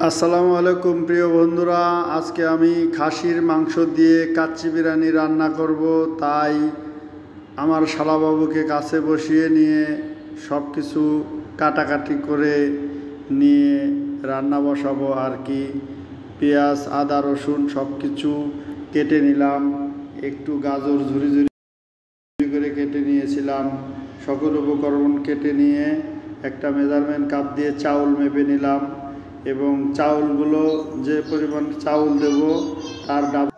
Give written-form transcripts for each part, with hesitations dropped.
আসসালামু আলাইকুম প্রিয় বন্ধুরা, আজকে আমি খাসির মাংস দিয়ে কাচ্চি বিরিয়ানি রান্না করব। তাই আমার শালাবাবুকে কাছে বসিয়ে নিয়ে সব কিছু কাটাকাটি করে নিয়ে রান্না বসাবো আর কি। পেঁয়াজ, আদা, রসুন সব কিছু কেটে নিলাম। একটু গাজর ঝুরি ঝুরি করে কেটে নিয়েছিলাম। সকল উপকরণ কেটে নিয়ে একটা মেজারমেন্ট কাপ দিয়ে চাউল মেপে নিলাম এবং চাউলগুলো যে পরিমাণ চাউল দেব তার ডাবল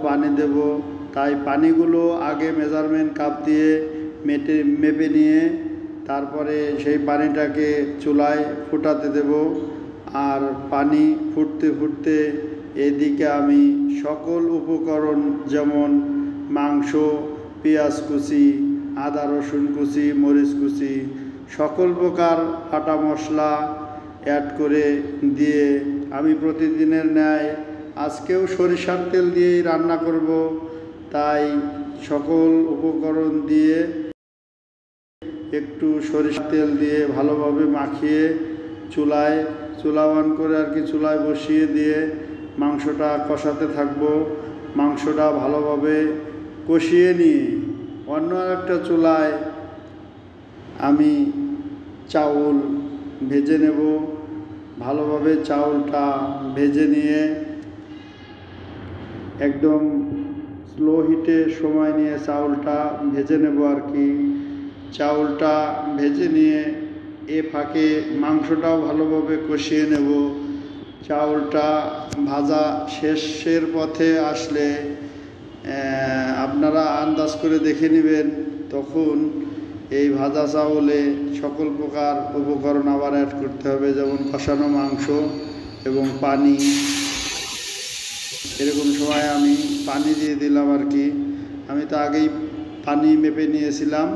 পানি দেব। তাই পানিগুলো আগে মেজারমেন্ট কাপ দিয়ে মেপে নিয়ে তারপরে সেই পানিটাকে চুলায় ফুটাতে দেব। আর পানি ফুটতে ফুটতে এদিকে আমি সকল উপকরণ যেমন মাংস, পেঁয়াজ কুচি, আদা রসুন কুচি, মরিচ কুচি, সকল প্রকার বাটা মশলা অ্যাড করে দিয়ে আমি প্রতিদিনের ন্যায় আজকেও সরিষার তেল দিয়েই রান্না করব। তাই সকল উপকরণ দিয়ে একটু সরিষার তেল দিয়ে ভালোভাবে মাখিয়ে চুলা অন করে আর কি চুলায় বসিয়ে দিয়ে মাংসটা কষাতে থাকব। মাংসটা ভালোভাবে কষিয়ে নিয়ে অন্য একটা চুলায় আমি চাউল ভেজে নেব। ভালোভাবে চাউলটা ভেজে নিয়ে একদম স্লো হিটে সময় নিয়ে চাউলটা ভেজে নেব আর কি। চাউলটা ভেজে নিয়ে এ ফাঁকে মাংসটাও ভালোভাবে কষিয়ে নেব। চাউলটা ভাজা শেষের পথে আসলে আপনারা আন্দাজ করে দেখে নেবেন, তখন এই ভাজা চাউলে সকল প্রকার উপকরণ আবার অ্যাড করতে হবে, যেমন কষানো মাংস এবং পানি। এরকম সময় আমি পানি দিয়ে দিলাম আর কি। আমি তো আগেই পানি মেপে নিয়েছিলাম,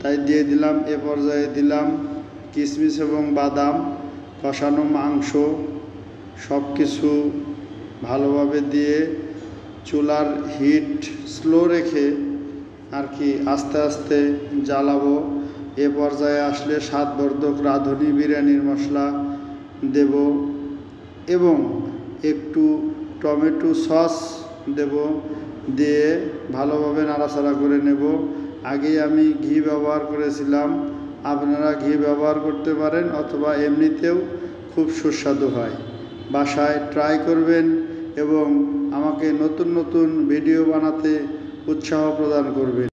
তাই দিয়ে দিলাম। এ পর্যায়ে দিলাম কিশমিশ এবং বাদাম, কষানো মাংস সব কিছু ভালোভাবে দিয়ে চুলার হিট স্লো রেখে আর কি আস্তে আস্তে জ্বালাবো। এ পর্যায়ে আসলে স্বাদবর্ধক রাঁধুনি বিরিয়ানির মশলা দেব এবং একটু টমেটো সস দেব। দিয়ে ভালোভাবে নাড়াচাড়া করে নেব। আগেই আমি ঘি ব্যবহার করেছিলাম, আপনারা ঘি ব্যবহার করতে পারেন অথবা এমনিতেও খুব সুস্বাদু হয়। বাসায় ট্রাই করবেন এবং আমাকে নতুন নতুন ভিডিও বানাতে উৎসাহ প্রদান করবেন।